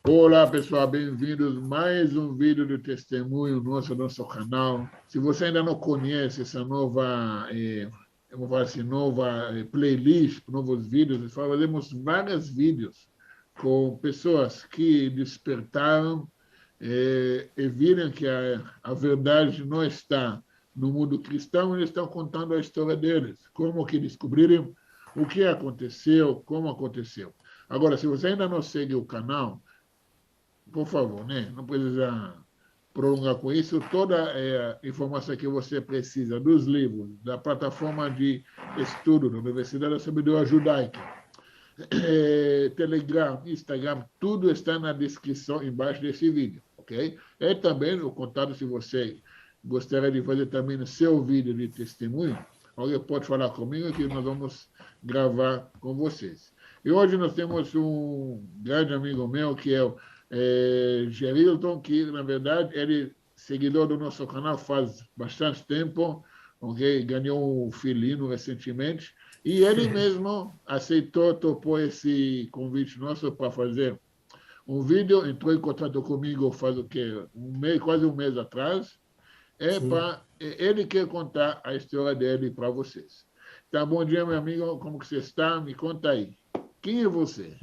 Olá, pessoal, bem-vindos a mais um vídeo de testemunho nosso canal. Se você ainda não conhece essa nova, eu vou falar assim, nova playlist, novos vídeos, nós fazemos vários vídeos com pessoas que despertaram e viram que a verdade não está no mundo cristão, eles estão contando a história deles, como que descobriram, o que aconteceu, como aconteceu. Agora, se você ainda não segue o canal, por favor, né? Não precisa prolongar com isso. Toda a informação que você precisa dos livros, da plataforma de estudo da Universidade da Sabedoria Judaica, Telegram, Instagram, tudo está na descrição embaixo desse vídeo, ok? E também o contato, se você gostaria de fazer também o seu vídeo de testemunho, alguém pode falar comigo que nós vamos gravar com vocês. E hoje nós temos um grande amigo meu, que é o Gerilton, que, na verdade, ele é seguidor do nosso canal faz bastante tempo, okay? Ganhou um filhinho recentemente, e ele mesmo aceitou, topou esse convite nosso para fazer um vídeo, entrou em contato comigo faz o quê? Quase um mês atrás, ele quer contar a história dele para vocês. Tá, bom dia, meu amigo, como que você está? Me conta aí. Quem é você?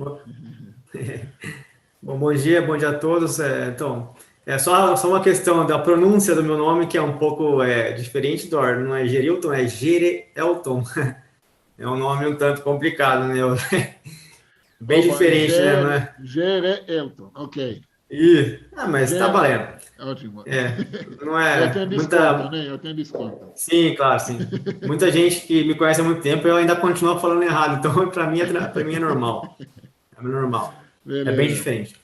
Bom dia a todos. Então, é só uma questão da pronúncia do meu nome, que é um pouco diferente do ordem. Não é Gerilton, é Gerelton. É um nome um tanto complicado, né? Bem diferente, né? Não é? Gerelton, ok. Mas tá valendo. Ótimo. Não é Eu tenho muita... desconto, né? Eu tenho desconto. Sim, claro, sim. Muita gente que me conhece há muito tempo, eu ainda continuo falando errado. Então, para mim é normal. É normal. Beleza. É bem diferente.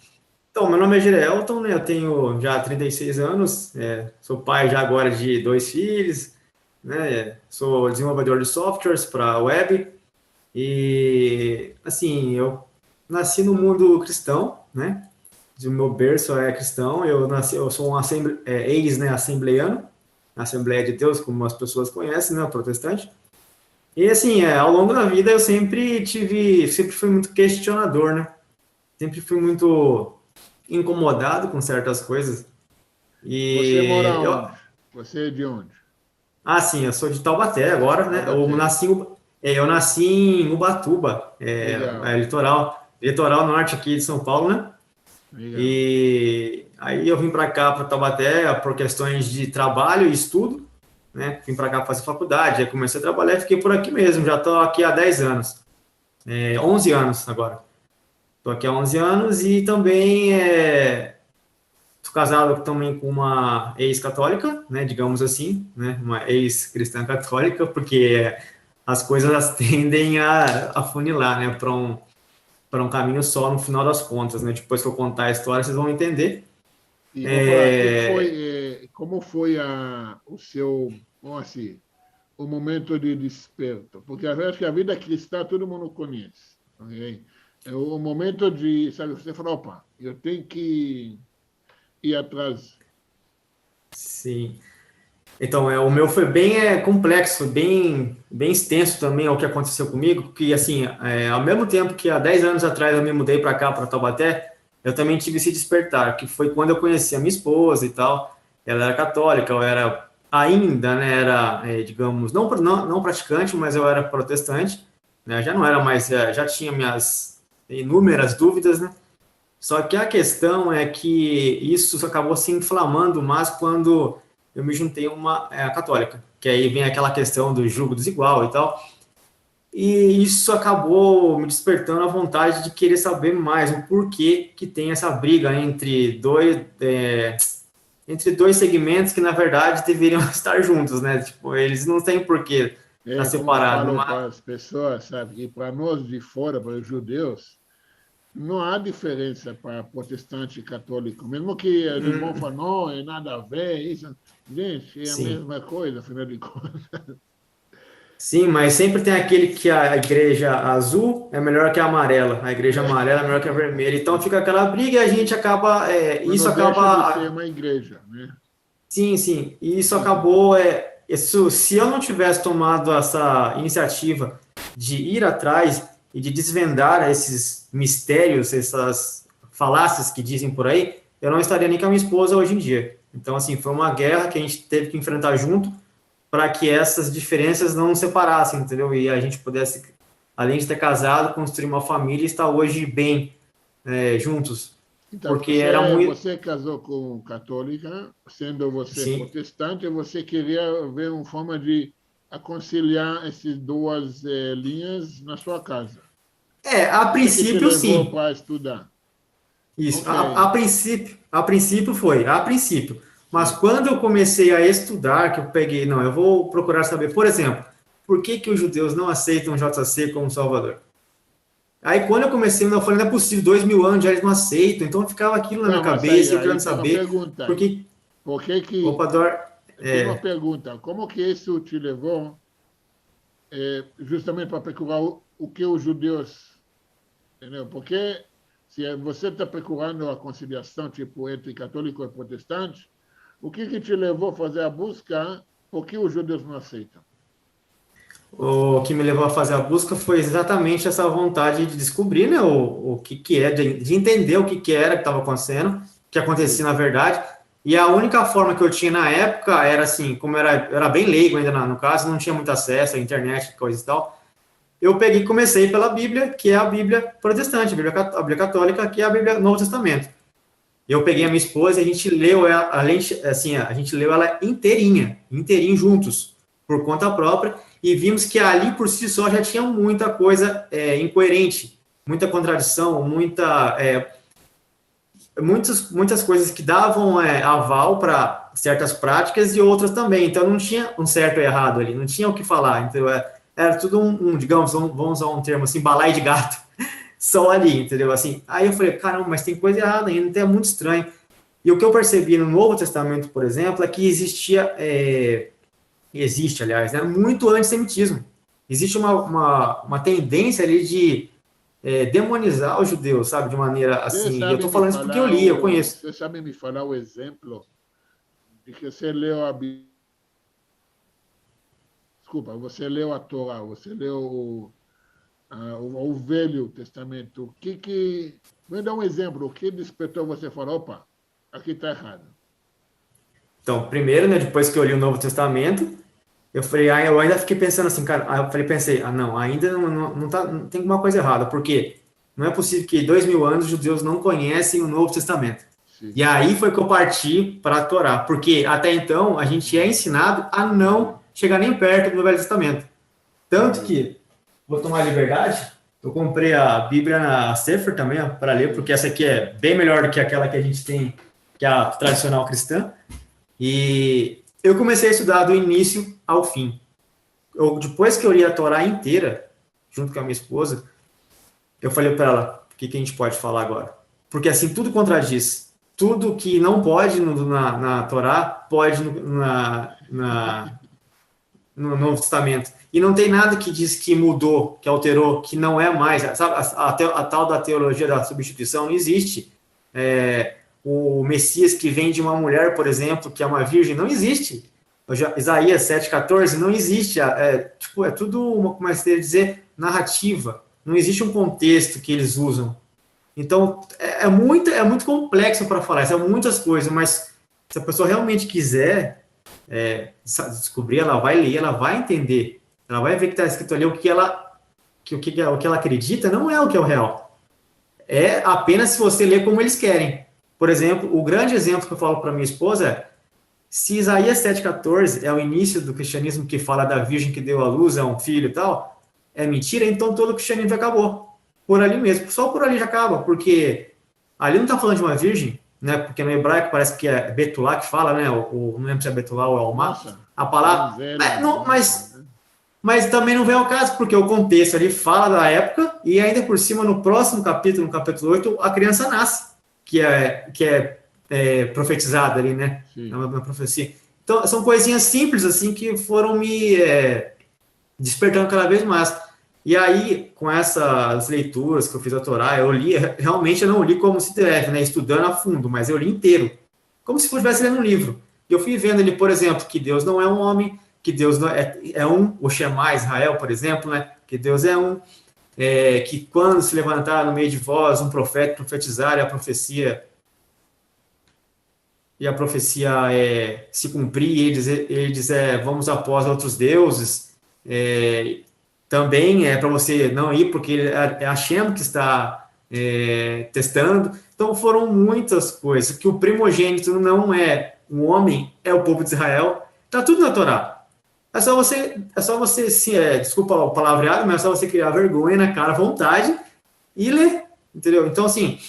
Então, meu nome é Gerelton, né? Eu tenho já 36 anos, sou pai já agora de 2 filhos, né? Sou desenvolvedor de softwares para web e, assim, eu nasci no mundo cristão, né? O meu berço é cristão, eu sou um ex-assembleiano, Assembleia de Deus, como as pessoas conhecem, né? Protestante. E, assim, ao longo da vida eu sempre fui muito questionador, né? Sempre fui muito incomodado com certas coisas. Você mora onde? Você é de onde? Sim, eu sou de Taubaté agora, né? Eu nasci em Ubatuba, litoral norte aqui de São Paulo, né? Legal. E aí eu vim para cá, para Taubaté, por questões de trabalho e estudo, né? Vim para cá fazer faculdade, aí comecei a trabalhar e fiquei por aqui mesmo. Já estou aqui há 10 anos, 11 anos agora. Estou aqui há 11 anos e também estou casado também com uma ex-católica, né, digamos assim, né, uma ex-cristã católica, porque as coisas tendem a afunilar, né, para um caminho só no final das contas, né? Depois que eu contar a história, vocês vão entender. E vamos falar, como foi o seu, vamos assim, o momento de desperto? Porque acho que a vida cristã todo mundo conhece, ok? O momento de, sabe, você falou, opa, eu tenho que ir atrás. Sim. Então, o meu foi bem complexo, bem extenso também o que aconteceu comigo, porque, assim, ao mesmo tempo que há 10 anos atrás eu me mudei para cá, para Taubaté, eu também tive esse despertar, que foi quando eu conheci a minha esposa e tal. Ela era católica, eu era ainda, né, digamos, não praticante, mas eu era protestante, né, já não era mais, já tinha minhas inúmeras dúvidas, né. Só que a questão é que isso acabou se inflamando mais quando eu me juntei a uma católica, que aí vem aquela questão do julgo desigual e tal, e isso acabou me despertando a vontade de querer saber mais o porquê que tem essa briga entre dois segmentos que, na verdade, deveriam estar juntos, né? Tipo, eles não têm porquê estar separados. Como eu falo para as pessoas, sabe, que para nós de fora, para os judeus, não há diferença para protestante e católico. Mesmo que eles vão falar, não, é nada a ver, isso. Gente, é a mesma coisa, afinal de contas. Sim, mas sempre tem aquele que a igreja azul é melhor que a amarela, a igreja amarela é melhor que a vermelha. Então fica aquela briga e a gente acaba. Mas Isso não deixa de ser acaba. uma igreja, né? Sim. E isso acabou. Se eu não tivesse tomado essa iniciativa de ir atrás e de desvendar esses mistérios, essas falácias que dizem por aí, eu não estaria nem com a minha esposa hoje em dia. Então, assim, foi uma guerra que a gente teve que enfrentar junto para que essas diferenças não nos separassem, entendeu? E a gente pudesse, além de ter casado, construir uma família e estar hoje bem juntos. Então, Porque era muito... você casou com católica, sendo você Sim. protestante, você queria ver uma forma de conciliar essas duas linhas na sua casa. A princípio, sim. Para estudar. Isso, Okay. a princípio foi, a princípio. Mas quando eu comecei a estudar, que eu peguei, não, eu vou procurar saber, por exemplo, por que os judeus não aceitam o JC como Salvador? Aí quando eu comecei, eu falei, não é possível, 2000 anos já eles não aceitam, então ficava aquilo na minha cabeça, eu querendo saber. Pergunta, por que Opa, Dor, uma pergunta, como que isso te levou justamente para procurar o que os judeus, entendeu? Porque se você está procurando a conciliação tipo entre católico e protestante, o que te levou a fazer a busca? Por que os judeus não aceitam? O que me levou a fazer a busca foi exatamente essa vontade de descobrir, né, o que é, de entender o que era que estava acontecendo, o que acontecia na verdade. E a única forma que eu tinha na época era assim, como eu era bem leigo ainda no caso, não tinha muito acesso à internet, coisa e tal. Eu peguei e comecei pela Bíblia, que é a Bíblia protestante, a Bíblia católica, que é a Bíblia Novo Testamento. Eu peguei a minha esposa e a gente leu ela, a gente leu ela inteirinho juntos, por conta própria, e vimos que ali por si só já tinha muita coisa incoerente, muita contradição, muitas coisas que davam aval para certas práticas e outras também. Então não tinha um certo e errado ali, não tinha o que falar. Então era tudo digamos, vamos usar um termo assim, balaio de gato, só ali, entendeu? Assim, aí eu falei, caramba, mas tem coisa errada ainda, então é muito estranho. E o que eu percebi no Novo Testamento, por exemplo, é que existe, aliás, né, muito antissemitismo. Existe uma tendência ali de demonizar os judeus, sabe, de maneira assim. E eu estou falando isso porque eu li, eu conheço. Você sabe me falar o exemplo de que você leu a Bíblia? Desculpa, você leu a Torá, você leu o Velho Testamento. Vou dar um exemplo. O que despertou você falar, opa, aqui está errado? Então, primeiro, né, depois que eu li o Novo Testamento, eu falei, eu ainda fiquei pensando assim, cara, pensei, não, ainda não tem uma coisa errada, porque não é possível que 2000 anos os judeus não conhecem o Novo Testamento. Sim. E aí foi que eu parti para a Torá, porque até então a gente é ensinado a não chegar nem perto do Velho Testamento. Tanto que, vou tomar a liberdade, eu comprei a Bíblia na Sefer também, para ler, porque essa aqui é bem melhor do que aquela que a gente tem, que é a tradicional cristã. E eu comecei a estudar do início ao fim. Depois que eu li a Torá inteira, junto com a minha esposa, eu falei para ela, o que a gente pode falar agora? Porque assim, tudo contradiz. Tudo que não pode na Torá, pode no Novo Testamento. E não tem nada que diz que mudou, que alterou, que não é mais. Sabe, a tal da teologia da substituição não existe. O Messias que vem de uma mulher, por exemplo, que é uma virgem, não existe. Isaías 7,14 não existe. É tudo, como é que eu dizer, narrativa. Não existe um contexto que eles usam. Então, é muito complexo para falar. São muitas coisas, mas se a pessoa realmente quiser descobrir, ela vai ler, ela vai entender. Ela vai ver que está escrito ali o que ela acredita, não é o que é o real. É apenas se você ler como eles querem. Por exemplo, o grande exemplo que eu falo para minha esposa é, se Isaías 7,14 é o início do cristianismo que fala da virgem que deu à luz a um filho e tal, é mentira, então todo o cristianismo acabou. Por ali mesmo, só por ali já acaba, porque ali não está falando de uma virgem, né? Porque no hebraico parece que é Betulá que fala, né? Não lembro se é Betulá ou Almá, a palavra. Mas também não vem ao caso, porque o contexto ali fala da época, e ainda por cima, no próximo capítulo, no capítulo 8, a criança nasce, que é profetizada ali, né? Na profecia. Então, são coisinhas simples, assim, que foram me despertando cada vez mais. E aí, com essas leituras que eu fiz a Torá, eu li, realmente eu não li como se deve, né? Estudando a fundo, mas eu li inteiro. Como se estivesse lendo um livro. E eu fui vendo ali, por exemplo, que Deus não é um homem, que Deus não é um, o Shema Israel, por exemplo, né? Que Deus é um. que quando se levantar no meio de vós um profeta profetizar e a profecia se cumprir, e ele dizer, vamos após outros deuses, também é para você não ir, porque é a Hashem que está testando. Então, foram muitas coisas, que o primogênito não é um homem, é o povo de Israel, está tudo na Torá. É só você desculpa o palavreado, mas é só você criar vergonha na cara, vontade, e ler, entendeu? Então, assim,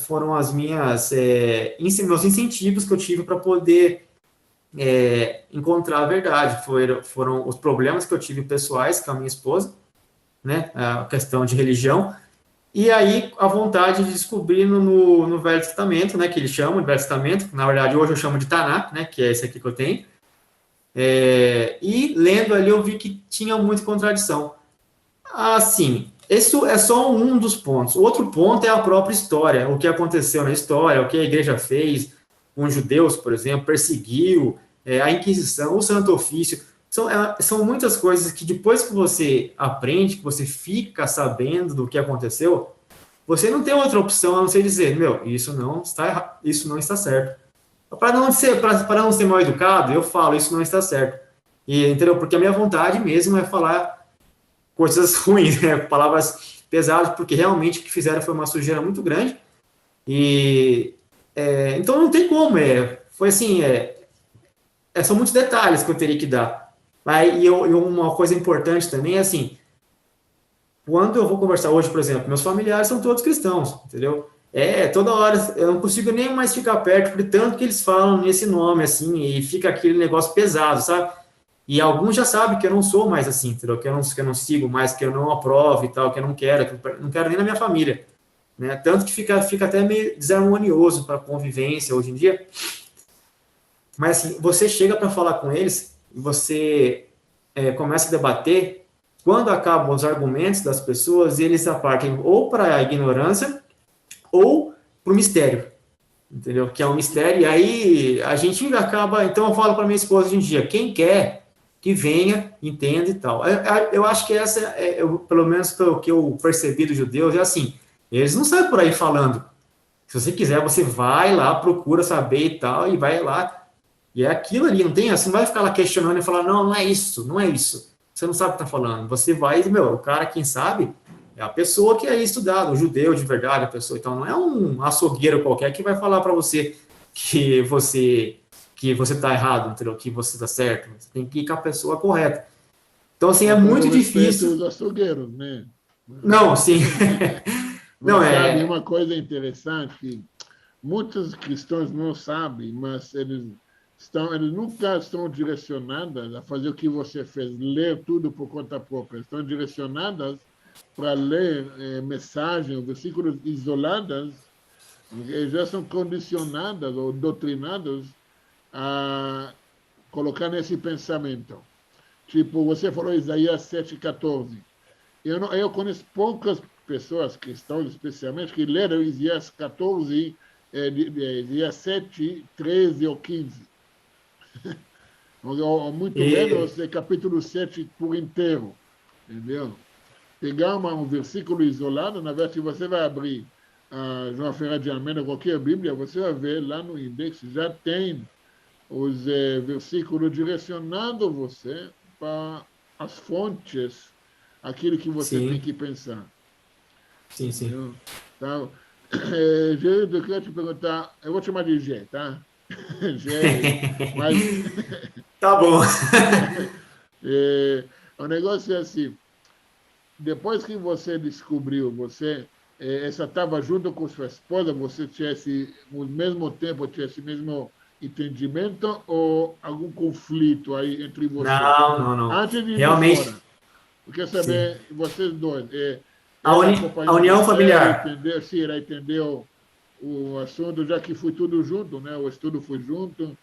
foram as meus incentivos que eu tive para poder encontrar a verdade. Foram os problemas que eu tive pessoais com a minha esposa, né, a questão de religião, e aí a vontade de descobrir no Velho Testamento, né, que eles chamam de Velho Testamento, na verdade hoje eu chamo de Tanakh, né, que é esse aqui que eu tenho, e lendo ali eu vi que tinha muita contradição. Assim, isso é só um dos pontos. O outro ponto é a própria história, o que aconteceu na história, o que a igreja fez com os judeus, por exemplo, perseguiu, a Inquisição, o Santo Ofício. São muitas coisas que depois que você aprende, que você fica sabendo do que aconteceu, você não tem outra opção a não ser dizer, isso não está certo. Para não ser mal educado, eu falo, isso não está certo. Entendeu? Porque a minha vontade mesmo é falar coisas ruins, né? Palavras pesadas, porque realmente o que fizeram foi uma sujeira muito grande. Então não tem como, foi assim, são muitos detalhes que eu teria que dar. E uma coisa importante também é assim, quando eu vou conversar hoje, por exemplo, meus familiares são todos cristãos, entendeu? Toda hora, eu não consigo nem mais ficar perto, porque tanto que eles falam nesse nome, assim, e fica aquele negócio pesado, sabe? E alguns já sabem que eu não sou mais assim, entendeu? Que eu não sigo mais, que eu não aprovo e tal, que eu não quero nem na minha família, né? Tanto que fica até meio desarmonioso para a convivência hoje em dia. Mas assim, você chega para falar com eles, você começa a debater, quando acabam os argumentos das pessoas, eles partem ou para a ignorância ou para o mistério, entendeu? Que é um mistério, e aí a gente acaba... Então eu falo para minha esposa hoje em dia, quem quer que venha, entenda e tal. Eu acho que essa, pelo menos pelo que eu percebi dos judeus, é assim, eles não saem por aí falando. Se você quiser, você vai lá, procura saber e tal, e vai lá. E é aquilo ali, não tem, você não vai ficar lá questionando e falar, não é isso, não é isso. Você não sabe o que está falando. Você vai, o cara, quem sabe, é a pessoa que é estudada, o judeu de verdade, a pessoa. Então, não é um açougueiro qualquer que vai falar para você que você está errado, entendeu? Que você está certo. Você tem que ir com a pessoa correta. Então, assim, é muito difícil. Os açougueiros, né? Não, sim. Não, sabe, uma coisa interessante que muitos cristãos não sabem, mas eles nunca estão direcionados a fazer o que você fez, ler tudo por conta própria. Estão direcionadas para ler mensagens, versículos isolados, já são condicionadas ou doutrinados a colocar nesse pensamento. Tipo, você falou Isaías 7,14. Eu conheço poucas pessoas, cristãos especialmente, que leram Isaías 14, Isaías 7, 13 ou 15. Ou muito menos capítulo 7 por inteiro. Entendeu? Pegar um versículo isolado, na verdade, se você vai abrir João Ferreira de Almeida, qualquer Bíblia, você vai ver lá no index, já tem os versículos direcionando você para as fontes, aquilo que você tem que pensar. Sim, sim. Então, eu queria te perguntar, eu vou te chamar de Gê, tá? Gê, mas... Tá bom. O negócio é assim, depois que você descobriu, você estava junto com sua esposa, você tinha ao mesmo tempo, tinha esse mesmo entendimento ou algum conflito aí entre vocês? Não. Antes de ir realmente embora, eu quero saber, vocês dois, a união familiar. Ela entendeu o assunto, já que foi tudo junto, né? O estudo foi junto,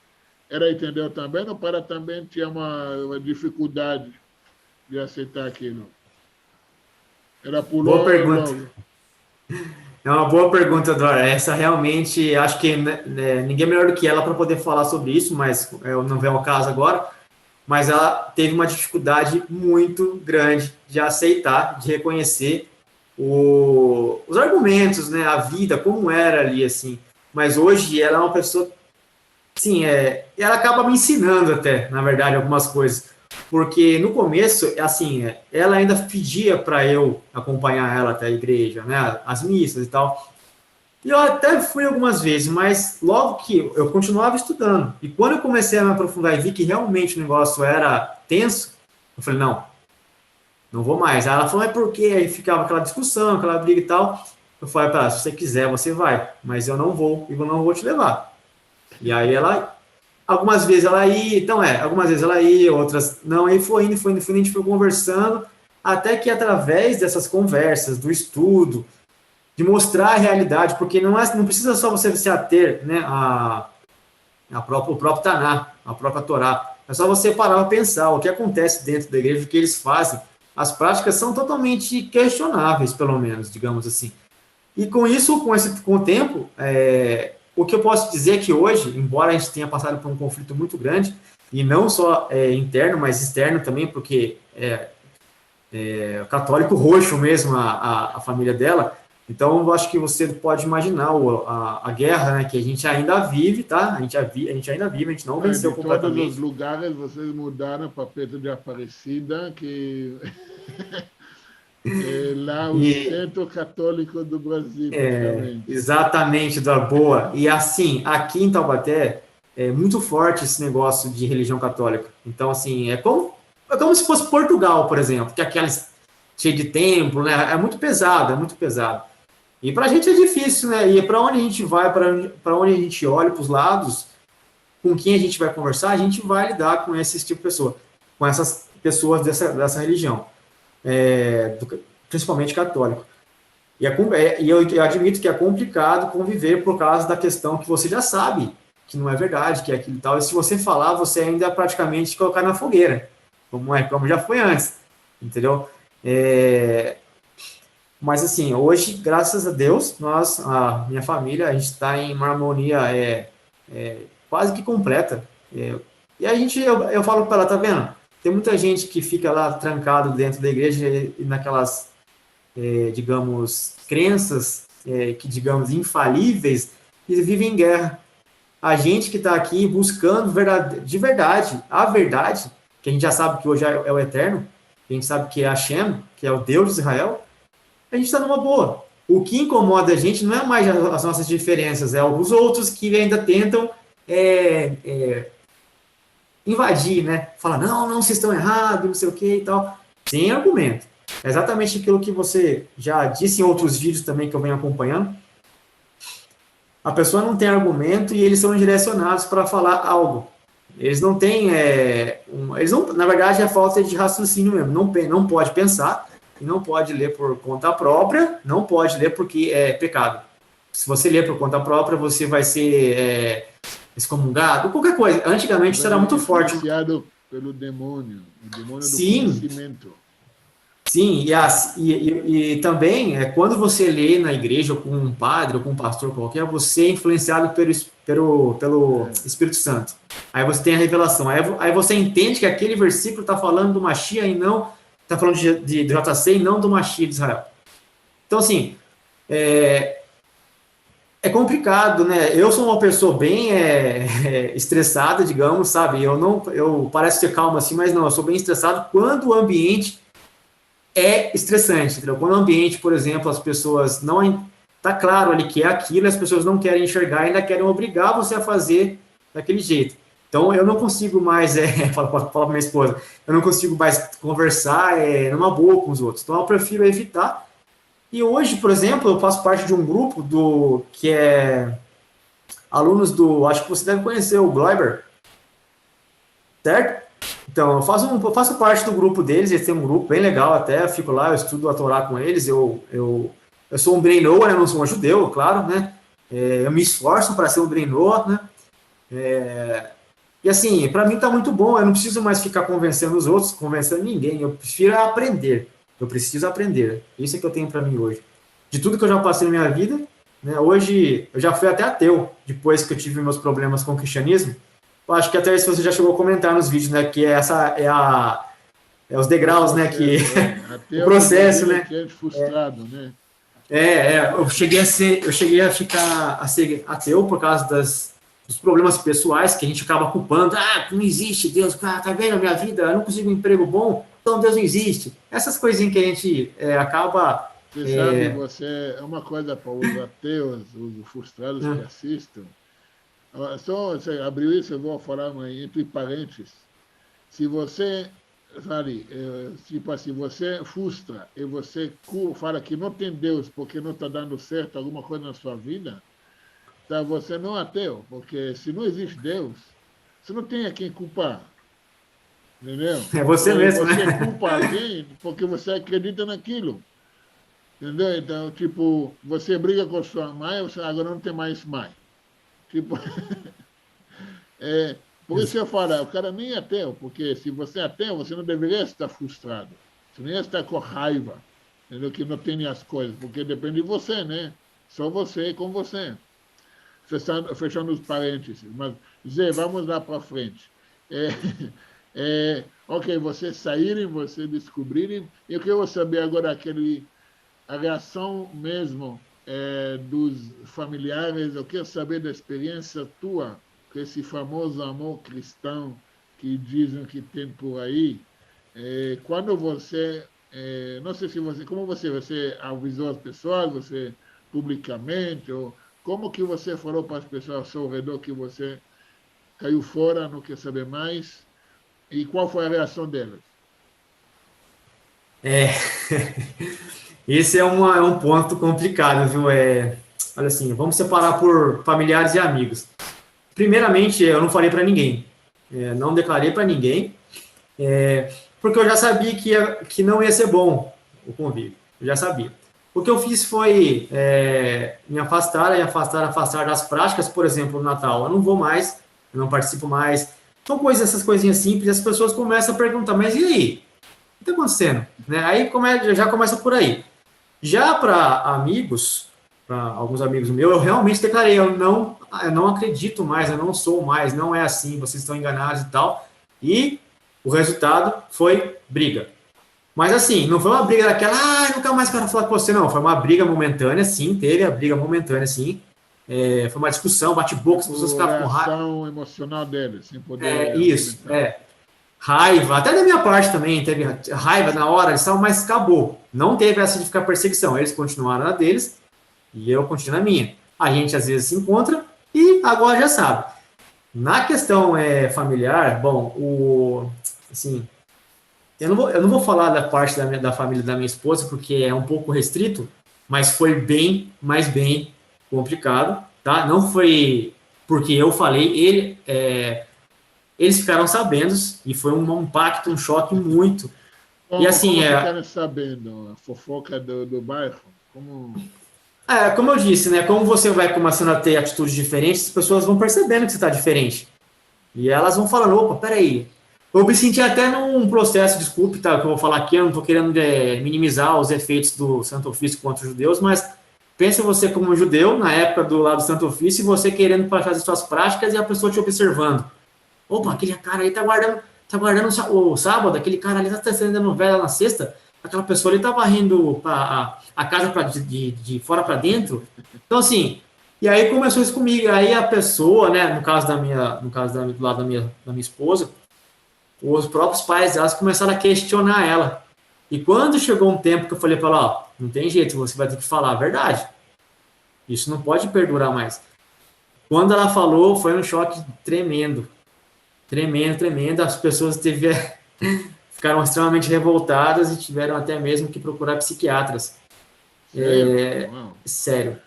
ela entendeu também, ou para também tinha uma dificuldade de aceitar aquilo? Ela pulou. Boa pergunta. É uma boa pergunta, Dora. Essa realmente, acho que ninguém é melhor do que ela para poder falar sobre isso, mas não vem ao caso agora. mas ela teve uma dificuldade muito grande de aceitar, de reconhecer os argumentos, né, a vida, como era ali, assim. Mas hoje ela é uma pessoa, sim, ela acaba me ensinando até, na verdade, algumas coisas. Porque no começo, assim, ela ainda pedia para eu acompanhar ela até a igreja, né, as missas e tal. E eu até fui algumas vezes, mas logo que eu continuava estudando. E quando eu comecei a me aprofundar e vi que realmente o negócio era tenso, eu falei, não vou mais. Aí ela falou, é por quê? Aí ficava aquela discussão, aquela briga e tal. Eu falei para ela, se você quiser, você vai, mas eu não vou, e eu não vou te levar. E aí algumas vezes ela ia, algumas vezes ela ia, outras não, aí foi indo, a gente foi conversando, até que através dessas conversas, do estudo, de mostrar a realidade, porque não precisa só você se ater, né, o próprio Taná, a própria Torá, é só você parar para pensar o que acontece dentro da igreja, o que eles fazem. As práticas são totalmente questionáveis, pelo menos, digamos assim. E com isso, com o tempo, o que eu posso dizer é que hoje, embora a gente tenha passado por um conflito muito grande, e não só interno, mas externo também, porque católico roxo mesmo, a família dela. Então, eu acho que você pode imaginar a guerra, né, que a gente ainda vive, tá? A gente ainda vive, a gente não venceu completamente. Em todos os lugares vocês mudaram para Pedro de Aparecida, que é lá o centro católico do Brasil. Exatamente, da boa. E assim, aqui em Taubaté, é muito forte esse negócio de religião católica. Então, assim, é como se fosse Portugal, por exemplo, que é aquelas cheio de templo, né? É muito pesado, é muito pesado. E para a gente é difícil, né? E para onde a gente vai, para onde a gente olha para os lados, com quem a gente vai conversar, a gente vai lidar com esse tipo de pessoa, com essas pessoas dessa religião, principalmente católico. E eu admito que é complicado conviver por causa da questão que você já sabe que não é verdade, que é aquilo e tal. E se você falar, você ainda é praticamente colocar na fogueira, como já foi antes, entendeu? Mas, assim, hoje, graças a Deus, a minha família, a gente está em uma harmonia quase que completa. E a gente, eu falo para ela, tá vendo? Tem muita gente que fica lá trancado dentro da igreja e naquelas, digamos, crenças que, digamos, infalíveis e vivem em guerra. A gente que está aqui buscando de verdade, a verdade, que a gente já sabe que hoje é o Eterno, a gente sabe que é Hashem, que é o Deus de Israel, a gente está numa boa. O que incomoda a gente não é mais as nossas diferenças, é os outros que ainda tentam invadir, né? Fala, não, vocês estão errados, não sei o que e tal. Sem argumento. É exatamente aquilo que você já disse em outros vídeos também que eu venho acompanhando. A pessoa não tem argumento e eles são direcionados para falar algo. Eles não têm... na verdade, é falta de raciocínio mesmo. Não pode pensar. E não pode ler por conta própria, não pode ler porque é pecado. Se você ler por conta própria, você vai ser excomungado, qualquer coisa. Antigamente isso era muito forte. Influenciado pelo demônio, o demônio do conhecimento. Sim, e também, quando você lê na igreja ou com um padre ou com um pastor qualquer, você é influenciado pelo Espírito Santo. Aí você tem a revelação. Aí você entende que aquele versículo está falando do Mashiach e não... Está falando de JC e não do Mashiach de Israel. Então, assim, é complicado, né? Eu sou uma pessoa bem estressada, digamos, sabe? Eu pareço ser calmo assim, mas não, eu sou bem estressado quando o ambiente é estressante, entendeu? Quando o ambiente, por exemplo, as pessoas não... Está claro ali que é aquilo, as pessoas não querem enxergar, ainda querem obrigar você a fazer daquele jeito. Então, eu não consigo mais, falo para minha esposa, eu não consigo mais conversar numa boa com os outros. Então, eu prefiro evitar. E hoje, por exemplo, eu faço parte de um grupo que é alunos acho que você deve conhecer, o Gloiber, certo? Então, eu faço parte do grupo deles, eles têm um grupo bem legal até, eu fico lá, eu estudo a Torá com eles, eu sou um Bnei Noah, né? Eu não sou um judeu, claro, né? Eu me esforço para ser um Bnei Noah, né? E assim, para mim tá muito bom, eu não preciso mais ficar convencendo os outros, convencendo ninguém, eu prefiro aprender, eu preciso aprender, isso é que eu tenho para mim hoje. De tudo que eu já passei na minha vida, né, hoje eu já fui até ateu, depois que eu tive meus problemas com o cristianismo, eu acho que até se você já chegou a comentar nos vídeos, né, que essa é os degraus, né, que até o processo, né? Que é frustrado, né? Eu cheguei a ficar a ser ateu por causa dos problemas pessoais que a gente acaba culpando. Não existe Deus, tá vendo a minha vida? Eu não consigo um emprego bom, então Deus não existe. Essas coisinhas que a gente acaba. Você sabe, é uma coisa para os ateus, os frustrados que assistem. Só você abriu isso, eu vou falar entre parênteses. Se você, sabe, tipo assim, você frustra e você fala que não tem Deus porque não está dando certo alguma coisa na sua vida, tá, você não é ateu, porque se não existe Deus, você não tem a quem culpar. Entendeu? É você mesmo, você né? culpa alguém porque você acredita naquilo. Entendeu? Então, tipo, você briga com sua mãe, você agora não tem mais mãe. Tipo, por isso eu falo, o cara nem é ateu, porque se você é ateu, você não deveria estar frustrado. Você não ia estar com raiva, entendeu? Que não tem as coisas, porque depende de você, né? Só você com você. Fechando os parênteses. Mas, Zé, vamos lá para frente. Ok, vocês saírem, vocês descobrirem. Eu quero saber agora a reação mesmo dos familiares. Eu quero saber da experiência tua com esse famoso amor cristão que dizem que tem por aí. Quando você, não sei se como você avisou as pessoas, você publicamente, ou como que você falou para as pessoas ao seu redor que você caiu fora, não quer saber mais, e qual foi a reação delas? Esse é um ponto complicado, viu? Olha assim, vamos separar por familiares e amigos. Primeiramente, eu não falei para ninguém, não declarei para ninguém, porque eu já sabia que não ia ser bom o convívio, eu já sabia. O que eu fiz foi me afastar das práticas, por exemplo, no Natal. Eu não vou mais, eu não participo mais. São essas coisinhas simples, as pessoas começam a perguntar, mas e aí? O que está acontecendo? Né? Aí já começa por aí. Já para amigos, para alguns amigos meus, eu realmente declarei, eu não acredito mais, eu não sou mais, não é assim, vocês estão enganados e tal. E o resultado foi briga. Mas assim, não foi uma briga daquela, nunca mais quero falar com você, não. Foi uma briga momentânea, sim, teve a briga momentânea, sim. Foi uma discussão, bate-boca, as pessoas ficavam com raiva. Reação emocional deles, sem poder... Isso, raiva, até da minha parte também, teve raiva na hora, mas acabou. Não teve essa de ficar perseguição, eles continuaram na deles e eu continuo na minha. A gente às vezes se encontra e agora já sabe. Na questão familiar, bom, assim, eu não vou falar da parte da família da minha esposa, porque é um pouco restrito, mas foi bem complicado, tá? Não foi porque eu falei, eles ficaram sabendo e foi um impacto, um choque muito. Como, e assim, como ficaram sabendo? A fofoca do bairro? Como eu disse, né? Como você vai começando a ter atitudes diferentes, as pessoas vão percebendo que você está diferente. E elas vão falando, opa, peraí. Eu me senti até num processo, desculpe, tá, que eu vou falar aqui, eu não estou querendo minimizar os efeitos do Santo Ofício contra os judeus, mas pensa você como um judeu, na época do lado do Santo Ofício, e você querendo fazer suas práticas e a pessoa te observando. Opa, aquele cara aí tá guardando o sábado, aquele cara ali tá acendendo novela na sexta, aquela pessoa ali tá varrendo a casa de fora para dentro. Então, assim, e aí começou isso comigo. Aí a pessoa, né, no caso do lado da minha esposa, os próprios pais delas começaram a questionar ela. E quando chegou um tempo que eu falei para ela, ó, não tem jeito, você vai ter que falar a verdade. Isso não pode perdurar mais. Quando ela falou, foi um choque tremendo. Tremendo. As pessoas ficaram extremamente revoltadas e tiveram até mesmo que procurar psiquiatras. Sério.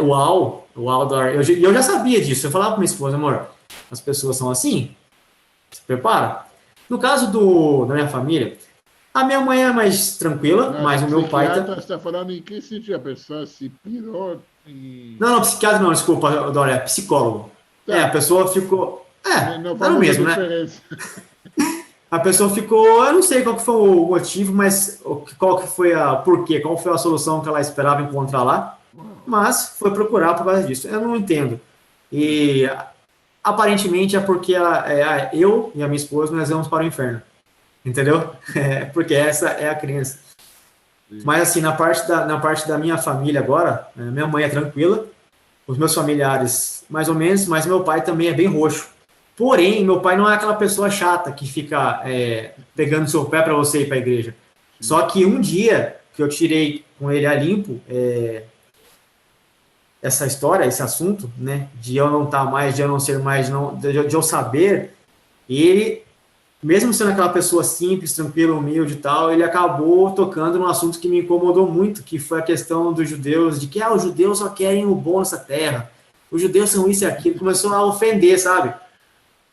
Uau, eu já sabia disso. Eu falava para minha esposa, amor, as pessoas são assim. Se prepara. No caso da minha família, a minha mãe é mais tranquila, mas o meu pai... Você está falando em que sentido? A pessoa se pirou e... Não, psiquiatra não, desculpa, Dória, é psicólogo. Tá. A pessoa ficou... não era o mesmo, né? A pessoa ficou... Eu não sei qual que foi o motivo, mas qual que foi porquê, qual foi a solução que ela esperava encontrar lá, mas foi procurar por causa disso. Eu não entendo. E aparentemente é porque eu e a minha esposa, nós vamos para o inferno. Entendeu? Porque essa é a crença. Mas assim, na parte da minha família agora, minha mãe é tranquila, os meus familiares mais ou menos, mas meu pai também é bem roxo. Porém, meu pai não é aquela pessoa chata que fica pegando seu pé para você ir para a igreja. Só que um dia que eu tirei com ele a limpo essa história, esse assunto, né, de eu não estar mais, de eu não ser mais, de eu saber, ele, mesmo sendo aquela pessoa simples, tranquila, humilde e tal, ele acabou tocando num assunto que me incomodou muito, que foi a questão dos judeus, de que os judeus só querem o bom nessa terra, os judeus são isso e aquilo, começou a ofender, sabe?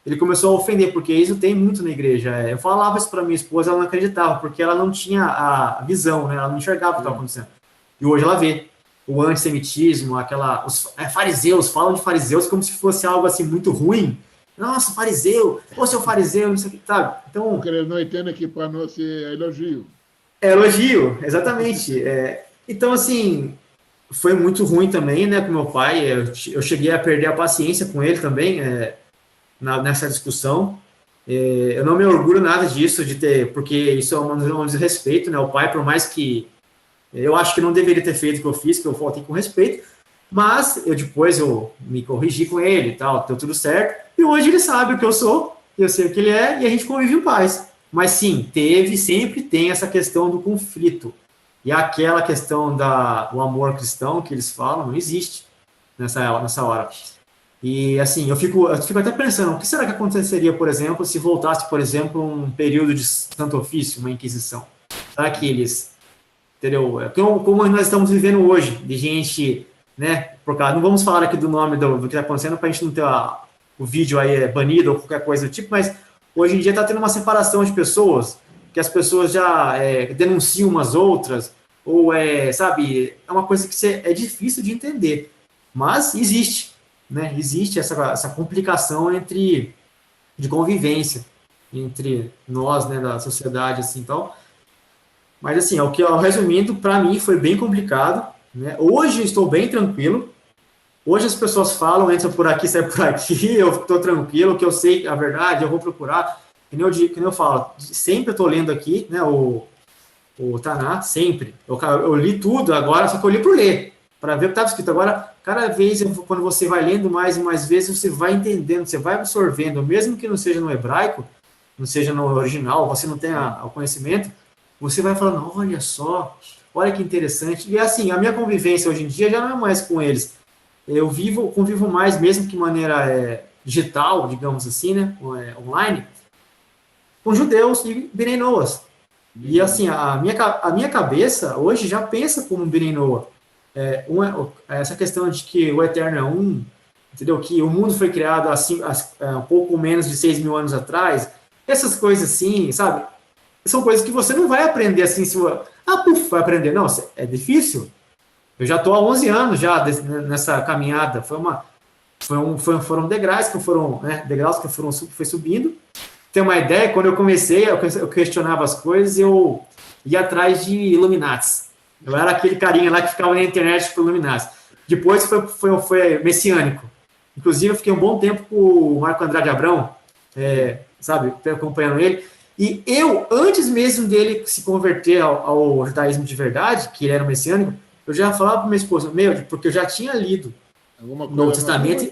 Ele começou a ofender, porque isso tem muito na igreja. Eu falava isso para minha esposa, ela não acreditava, porque ela não tinha a visão, né? Ela não enxergava o que estava acontecendo. E hoje ela vê o antissemitismo, os fariseus, falam de fariseus como se fosse algo assim muito ruim. Nossa, fariseu, seu fariseu, não sei o que, sabe? Então, porque eles não entendem que para nós é elogio. É elogio, exatamente. Então, assim, foi muito ruim também, né, com meu pai. Eu cheguei a perder a paciência com ele também, nessa discussão. Eu não me orgulho nada disso, porque isso é um desrespeito, né? O pai, por mais que eu acho que não deveria ter feito o que eu fiz, que eu faltei com respeito, mas depois eu me corrigi com ele e tal, deu tudo certo. E hoje ele sabe o que eu sou, eu sei o que ele é, e a gente convive em paz. Mas sim, sempre tem essa questão do conflito. E aquela questão do amor cristão que eles falam, não existe nessa hora. E assim, eu fico até pensando, o que será que aconteceria, por exemplo, se voltasse, por exemplo, um período de Santo Ofício, uma Inquisição? Será que eles, entendeu? Como nós estamos vivendo hoje, de gente, né, por causa, não vamos falar aqui do nome do que está acontecendo, para a gente não ter o vídeo aí banido ou qualquer coisa do tipo, mas hoje em dia está tendo uma separação de pessoas, que as pessoas já denunciam umas outras, ou sabe, é uma coisa que é difícil de entender, mas existe. Né, existe essa complicação de convivência entre nós, né, da sociedade, assim, então. Mas, assim, resumindo, para mim foi bem complicado, né? Hoje eu estou bem tranquilo. Hoje as pessoas falam, entra por aqui, sai por aqui, eu estou tranquilo, que eu sei a verdade, eu vou procurar. Que nem eu falo, sempre eu estou lendo aqui, né, o Taná, sempre. Eu li tudo agora, só que eu li por ler, para ver o que estava escrito. Agora, cada vez, quando você vai lendo mais e mais vezes, você vai entendendo, você vai absorvendo, mesmo que não seja no hebraico, não seja no original, você não tenha o conhecimento, você vai falando, olha só, olha que interessante. E assim, a minha convivência hoje em dia já não é mais com eles. Eu convivo mais, mesmo que de maneira digital, digamos assim, né, online, com judeus e Bnei Noas. E assim, a minha cabeça hoje já pensa como um Bnei Noa. Essa questão de que o Eterno é um, entendeu? Que o mundo foi criado um pouco menos de 6 mil anos atrás, essas coisas assim, sabe? São coisas que você não vai aprender assim, vai aprender. Não, é difícil. Eu já estou há 11 anos já nessa caminhada. Foram degraus que fui subindo. Tem uma ideia, quando eu comecei, eu questionava as coisas, eu ia atrás de Illuminatis. Eu era aquele carinha lá que ficava na internet por Illuminatis. Depois foi messiânico. Inclusive, eu fiquei um bom tempo com o Marco Andrade Abrão, sabe, acompanhando ele. E eu, antes mesmo dele se converter ao judaísmo de verdade, que ele era messiânico, eu já falava para minha esposa, porque eu já tinha lido no Novo Testamento.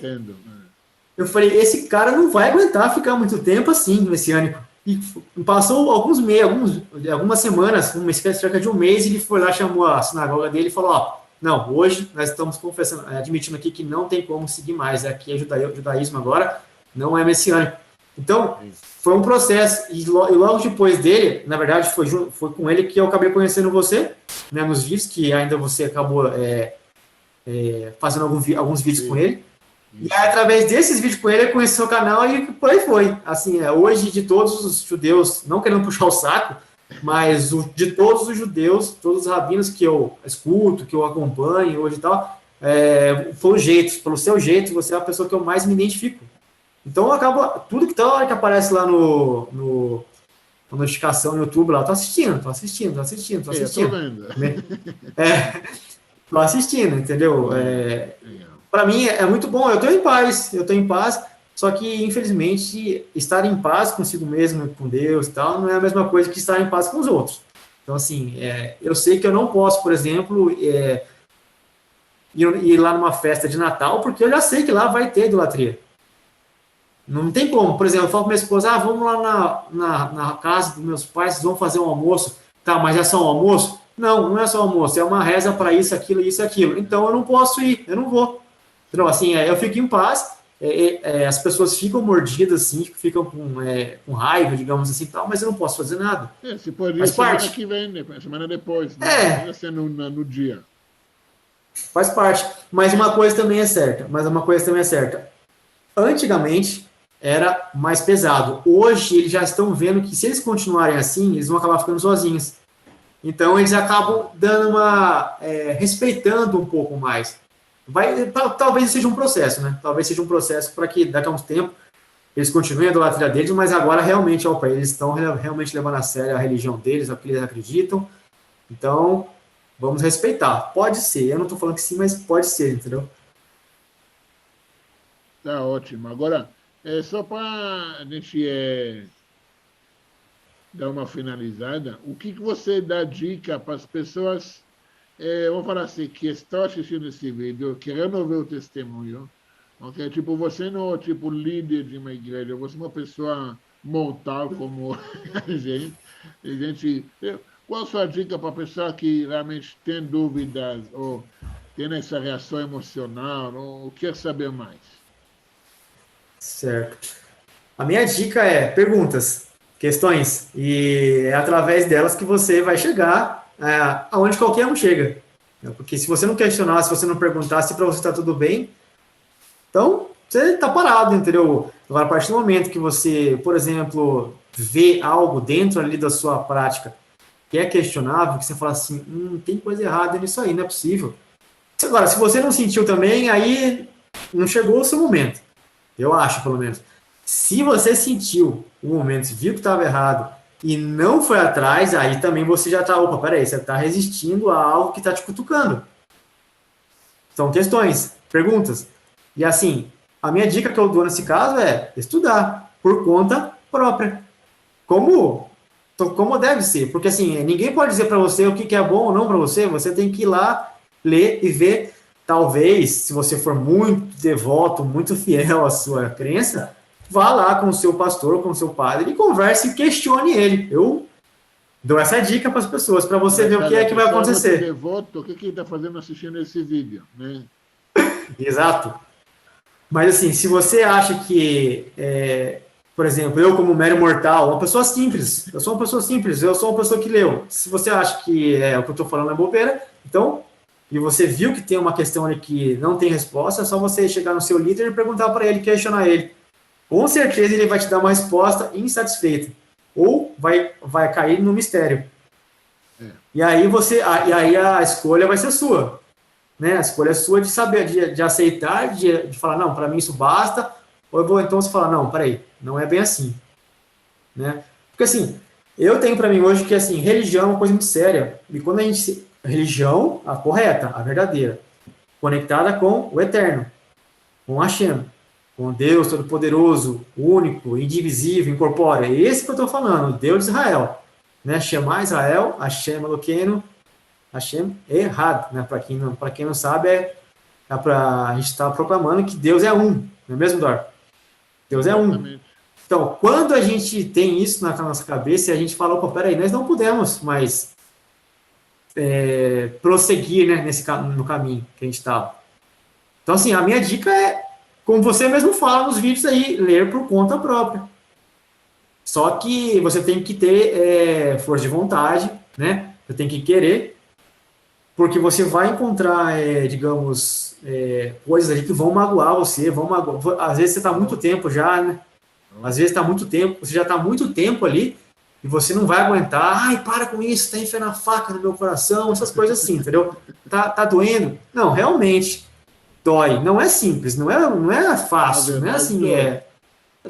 Eu falei, esse cara não vai aguentar ficar muito tempo assim, messiânico. E passou algumas semanas, cerca de um mês, ele foi lá, chamou a sinagoga dele e falou, não, hoje nós estamos admitindo aqui que não tem como seguir mais, aqui é judaísmo agora, não é messiânico. Então, foi um processo, e logo depois dele, na verdade, foi com ele que eu acabei conhecendo você, né, nos vídeos, que ainda você acabou fazendo alguns vídeos com ele. E aí, através desses vídeos com ele, eu conheci o seu canal e por aí foi. Assim, hoje, de todos os judeus, não querendo puxar o saco, mas de todos os judeus, todos os rabinos que eu escuto, que eu acompanho hoje e tal, pelo seu jeito, você é a pessoa que eu mais me identifico. Então, eu acabo, tudo que aparece lá na notificação no YouTube, lá, tô assistindo. Tô assistindo, entendeu? Para mim é muito bom, eu estou em paz, Só que, infelizmente, estar em paz consigo mesmo, com Deus e tal, não é a mesma coisa que estar em paz com os outros. Então, assim, eu sei que eu não posso, por exemplo, ir lá numa festa de Natal, porque eu já sei que lá vai ter idolatria. Não tem como. Por exemplo, eu falo para minha esposa, vamos lá na casa dos meus pais, vocês vão fazer um almoço. Tá, mas é só um almoço? Não, não é só um almoço, é uma reza para isso, aquilo, isso, aquilo. Então, eu não posso ir, eu não vou. Então, assim, eu fico em paz, as pessoas ficam mordidas, assim, ficam com raiva, digamos assim, tal, mas eu não posso fazer nada. Se pode ir Faz semana parte. que vem, semana depois, né? Não precisa ser no dia. Faz parte. Mas uma coisa também é certa. Antigamente, era mais pesado. Hoje, eles já estão vendo que se eles continuarem assim, eles vão acabar ficando sozinhos. Então, eles acabam dando respeitando um pouco mais. Talvez seja um processo, né? Talvez seja um processo para que daqui a um tempo eles continuem a idolatria deles, mas agora realmente, eles estão realmente levando a sério a religião deles, o que eles acreditam. Então, vamos respeitar. Pode ser, eu não estou falando que sim, mas pode ser, entendeu? Tá ótimo. Agora, só para a gente dar uma finalizada, o que você dá dica para as pessoas, vamos falar assim, que estão assistindo esse vídeo, querendo ver o testemunho, ok? Tipo, você não é tipo líder de uma igreja, você é uma pessoa mortal como a gente. Qual a sua dica para a pessoa que realmente tem dúvidas ou tem essa reação emocional ou quer saber mais? Certo. A minha dica é perguntas, questões, e é através delas que você vai chegar aonde qualquer um chega. Porque se você não questionar, se você não perguntar se para você está tudo bem, então você está parado, entendeu? Agora, a partir do momento que você, por exemplo, vê algo dentro ali da sua prática que é questionável, que você fala assim, tem coisa errada nisso aí, não é possível. Agora, se você não sentiu também, aí não chegou o seu momento. Eu acho, pelo menos. Se você sentiu o momento, viu que estava errado e não foi atrás, aí também você já está, peraí, você está resistindo a algo que está te cutucando. São questões, perguntas. E assim, a minha dica que eu dou nesse caso é estudar por conta própria. Como deve ser. Porque assim, ninguém pode dizer para você o que é bom ou não para você, você tem que ir lá, ler e ver. Talvez, se você for muito devoto, muito fiel à sua crença, vá lá com o seu pastor, com o seu padre e converse e questione ele. Eu dou essa dica para as pessoas, para você ver o que é que vai acontecer. Devoto, o que ele está fazendo assistindo esse vídeo, né? Exato. Mas assim, se você acha que, por exemplo, eu como mero mortal, uma pessoa simples, eu sou uma pessoa simples, eu sou uma pessoa que leu. Se você acha que o que eu estou falando é bobeira, então, e você viu que tem uma questão ali que não tem resposta, é só você chegar no seu líder e perguntar para ele, questionar ele. Com certeza ele vai te dar uma resposta insatisfeita. Ou vai cair no mistério. E aí a escolha vai ser sua. Né? A escolha é sua de saber, de aceitar, de falar, não, para mim isso basta. Ou então você falar, não, peraí, não é bem assim. Né? Porque assim, eu tenho para mim hoje que assim, religião é uma coisa muito séria. E quando a gente... Religião, a correta, a verdadeira. Conectada com o eterno. Com Hashem. Com Deus Todo-Poderoso, único, indivisível, incorpóreo. É esse que eu estou falando, Deus de Israel. Né? Shema Israel, Hashem Eloqueno, Hashem Errad. Né? Para quem não sabe, a gente está proclamando que Deus é um. Não é mesmo, Dor? Deus é um. Então, quando a gente tem isso na nossa cabeça, a gente fala, peraí, nós não podemos mais prosseguir, né, no caminho que a gente estava. Então, assim, a minha dica é, como você mesmo fala nos vídeos aí, ler por conta própria. Só que você tem que ter força de vontade, né? Você tem que querer, porque você vai encontrar, digamos, coisas ali que vão magoar você, às vezes você está muito tempo já, né? Às vezes você já está muito tempo ali, e você não vai aguentar, ai, para com isso, tá enfiando a faca no meu coração, essas coisas assim, entendeu? Tá doendo. Não, realmente, dói. Não é simples, não é fácil, não é assim,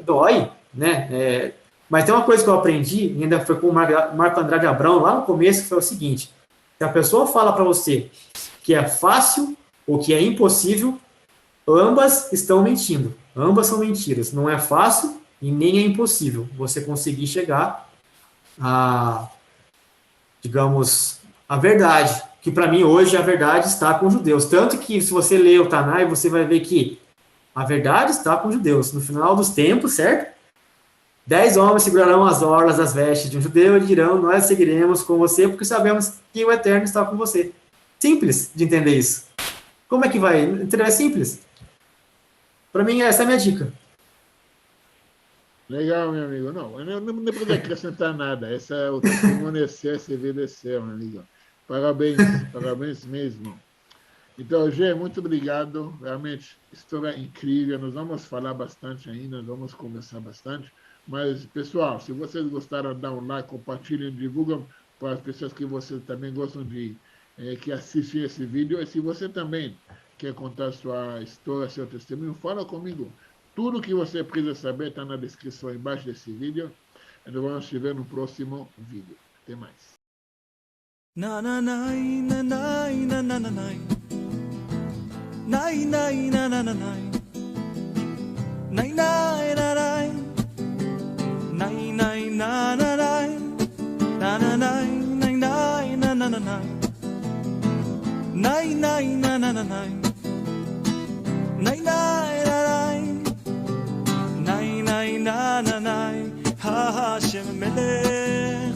dói, né? Mas tem uma coisa que eu aprendi, e ainda foi com o Marco Andrade Abrão, lá no começo, que foi o seguinte, se a pessoa fala para você que é fácil ou que é impossível, ambas estão mentindo. Ambas são mentiras. Não é fácil e nem é impossível você conseguir chegar a, digamos, a verdade. Que para mim hoje a verdade está com os judeus. Tanto que se você ler o Tanai, você vai ver que a verdade está com os judeus. No final dos tempos, certo? 10 homens segurarão as orlas das vestes de um judeu e dirão, nós seguiremos com você porque sabemos que o Eterno está com você. Simples de entender isso. Como é que vai? Entender é simples. Para mim, essa é a minha dica. Legal, meu amigo. Não, eu não podia acrescentar nada. Essa é o testemunho é seu, esse vídeo é seu, meu amigo. Parabéns, parabéns mesmo. Então, Gê, muito obrigado. Realmente, história incrível. Nós vamos falar bastante ainda, nós vamos conversar bastante. Mas, pessoal, se vocês gostaram, dá um like, compartilhem, divulgam para as pessoas que vocês também gostam de, que assistem esse vídeo. E se você também quer contar sua história, seu testemunho, fala comigo. Tudo que você precisa saber está na descrição embaixo desse vídeo. E nós vamos te ver no próximo vídeo. Até mais. Na na na na na na na na na na na na na na na na Hashem Melech,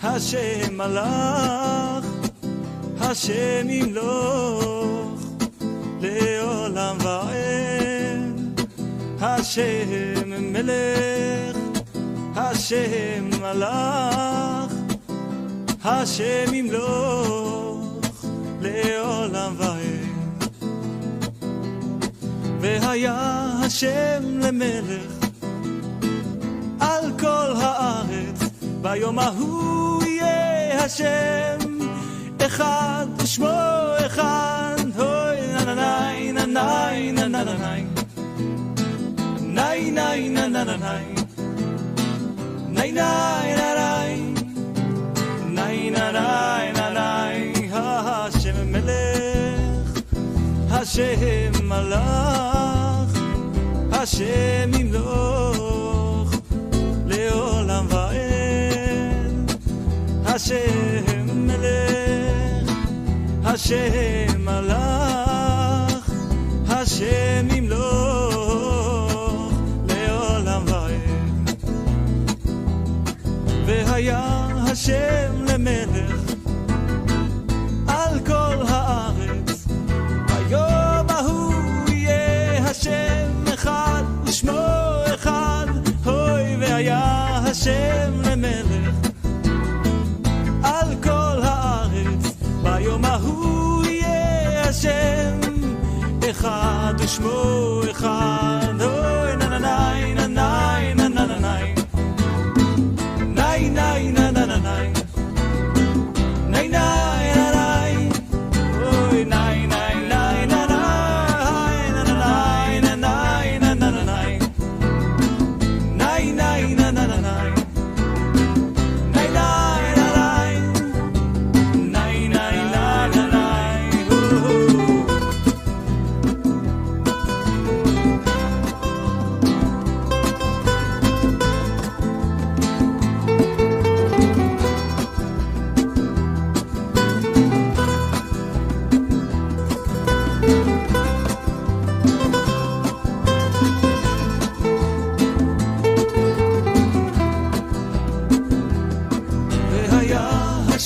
Hashem Malach, Hashem Imloch, Leolam Va'ed. Hashem Melech, Hashem Malach, Hashem Imloch, Leolam Va'ed. Vehaya Hashem Lemelech על כל הארץ, ביום ההוא יהיה השם אחד ושמו אחד. הוי נננאי נננאי נננאי נאי נאי נננאי נאי נאי נאי נאי נאי השם מלך, השם מלך, השם ימלוך לעולם ועד. השם מלך, השם מלך, השם ימלוך לעולם ועד. והיה השם למלך על כל הארץ, ביום ההוא יהיה השם אחד ושמו אחד. הוי והיה השם למלך על כל הארץ, ביום ההוא יהיה השם אחד ושמו אחד. הוי נננאי נננאי נננאי נאי נאי נננאי נאי נאי נאי הוי נאי נאי נאי נאי נננאי נננאי נננאי נאי נאי נננאי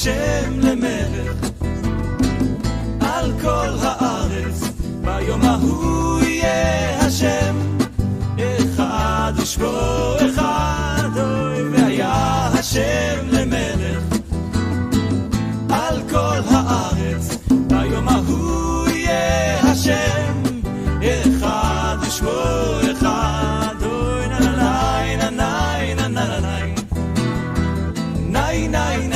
השם למלך על כל הארץ, ביום ההוא יהיה השם אחד ושמו אחד. אוי והיה השם למלך על כל הארץ, ביום ההוא יהיה השם אחד ושמו אחד. אוי נננאי נננאי נננאי נאי נאי